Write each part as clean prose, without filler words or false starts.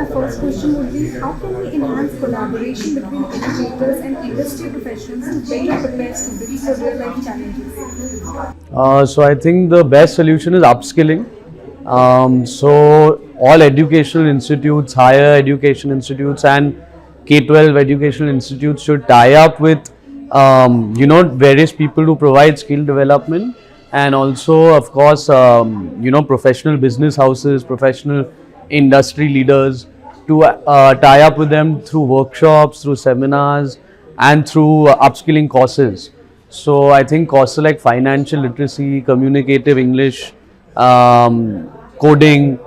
my first question would be, how can we enhance collaboration between educators and industry professionals to better prepare students for real life challenges? So I think the best solution is upskilling. So all educational institutes, higher education institutes and K-12 educational institutes should tie up with various people to provide skill development, and also of course professional business houses, professional industry leaders, to tie up with them through workshops, through seminars and through upskilling courses. So I think courses like financial literacy, communicative English, coding,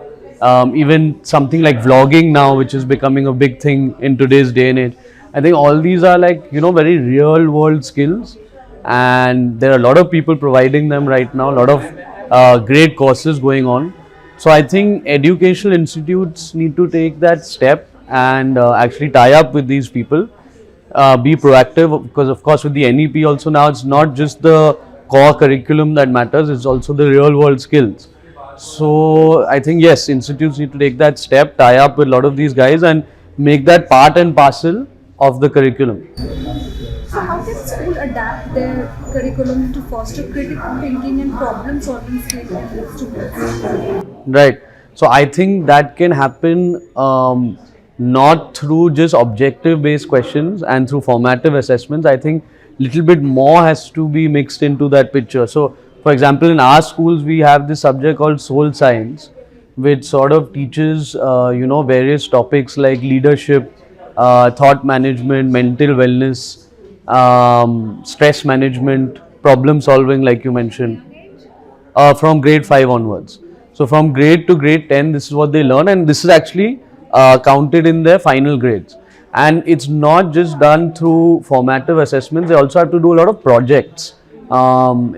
even something like vlogging now, which is becoming a big thing in today's day and age. I think all these are like, very real world skills, and there are a lot of people providing them right now, a lot of great courses going on. So I think educational institutes need to take that step and actually tie up with these people, be proactive, because of course with the NEP also now it's not just the core curriculum that matters, it's also the real world skills. So I think yes, institutes need to take that step, tie up with a lot of these guys and make that part and parcel of the curriculum. So how can school adapt their curriculum to foster critical thinking and problem solving skills in students? Right. So I think that can happen not through just objective based questions and through formative assessments. I think little bit more has to be mixed into that picture. So for example, in our schools we have this subject called soul science, which sort of teaches various topics like leadership, thought management, mental wellness, stress management, problem solving, like you mentioned, from grade 5 onwards. So from grade to grade 10, this is what they learn, and this is actually counted in their final grades. And it's not just done through formative assessments, they also have to do a lot of projects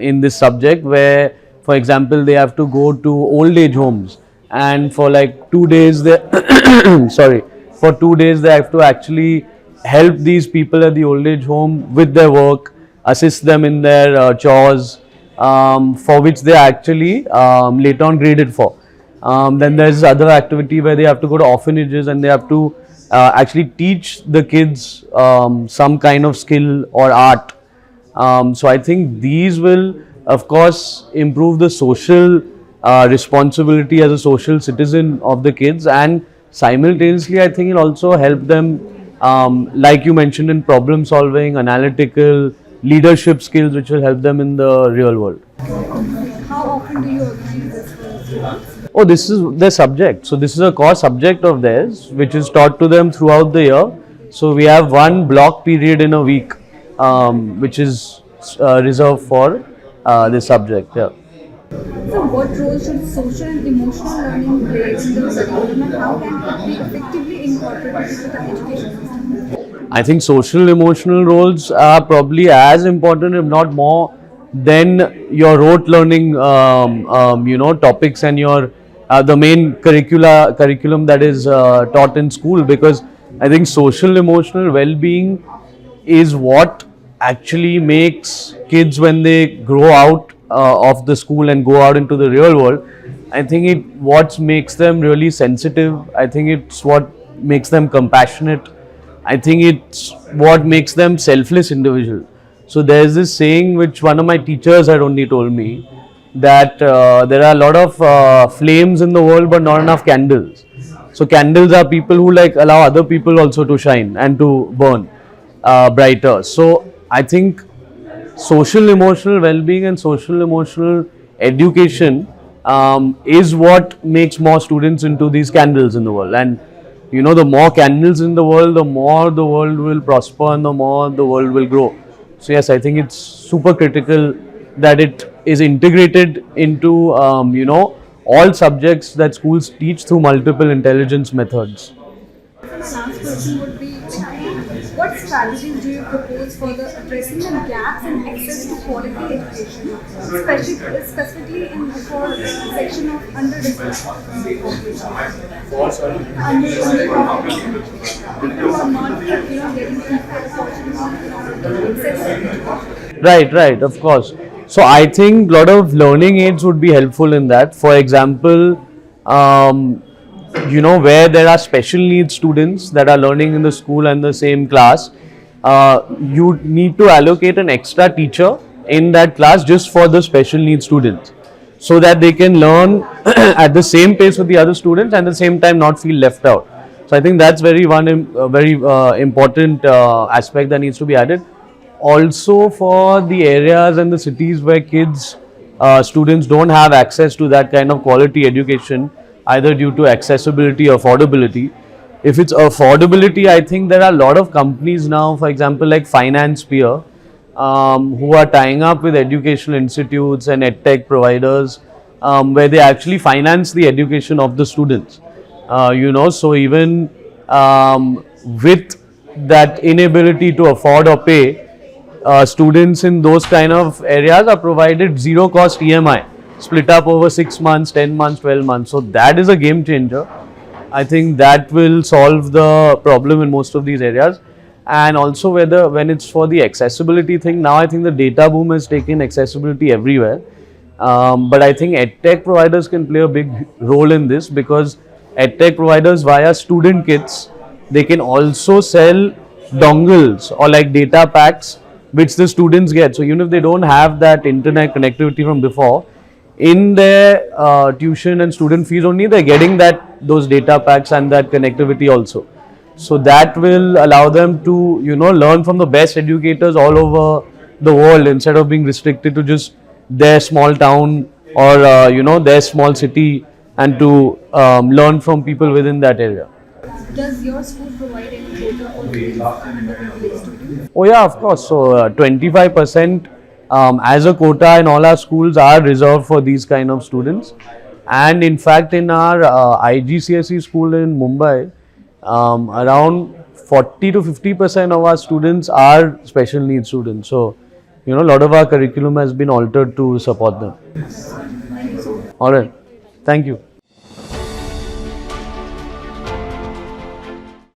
in this subject, where for example they have to go to old age homes, and for like 2 days they sorry, for 2 days they have to actually help these people at the old age home with their work, assist them in their chores, for which they are actually later on graded for. Then there's other activity where they have to go to orphanages and they have to actually teach the kids some kind of skill or art. So I think these will of course improve the social responsibility as a social citizen of the kids, and simultaneously I think it will also help them, like you mentioned, in problem solving, analytical, leadership skills, which will help them in the real world. How often do you organize this for students? Oh, this is their subject. So this is a core subject of theirs, which is taught to them throughout the year. So we have one block period in a week, which is reserved for this subject. Yeah. So what role should social and emotional learning play in the curriculum, and how can it be effectively incorporated into the education system? I think social emotional roles are probably as important, if not more, than your rote learning, topics and your the main curriculum that is taught in school, because I think social emotional well-being is what actually makes kids, when they grow out of the school and go out into the real world, I think it what makes them really sensitive. I think it's what makes them compassionate. I think it's what makes them selfless individual. So there's this saying which one of my teachers had only told me, that there are a lot of flames in the world but not enough candles. So candles are people who like allow other people also to shine and to burn brighter. So I think social emotional well-being and social emotional education is what makes more students into these candles in the world. And the more candles in the world, the more the world will prosper and the more the world will grow. So yes, I think it's super critical that it is integrated into all subjects that schools teach through multiple intelligence methods. The last question would be, what strategies do you propose for the addressing the gaps in access to quality education, specifically in for section of underrepresented people who are not getting equal opportunities to access? Right, of course. So I think a lot of learning aids would be helpful in that. For example, where there are special needs students that are learning in the school and the same class, you need to allocate an extra teacher in that class just for the special needs students, so that they can learn at the same pace with the other students and at the same time not feel left out. So I think that's very important aspect that needs to be added. Also, for the areas and the cities where students don't have access to that kind of quality education, either due to accessibility or affordability. If it's affordability, I think there are a lot of companies now, for example, like Finance Peer, who are tying up with educational institutes and edtech providers, where they actually finance the education of the students. So even with that inability to afford or pay, students in those kind of areas are provided zero cost EMI, split up over 6 months, 10 months, 12 months. So that is a game changer. I think that will solve the problem in most of these areas. And also when it's for the accessibility thing, now I think the data boom has taken accessibility everywhere. But I think edtech providers can play a big role in this, because edtech providers via student kits, they can also sell dongles or like data packs which the students get. So even if they don't have that internet connectivity from before, in their tuition and student fees only, they're getting those data packs and that connectivity also. So that will allow them to learn from the best educators all over the world, instead of being restricted to just their small town or their small city, and to learn from people within that area. Does your school provide any quota for these underprivileged students? Oh yeah, of course. So 25% as a quota in all our schools are reserved for these kind of students. And in fact, in our IGCSE school in Mumbai, around 40 to 50% of our students are special needs students. So, a lot of our curriculum has been altered to support them. All right. Thank you.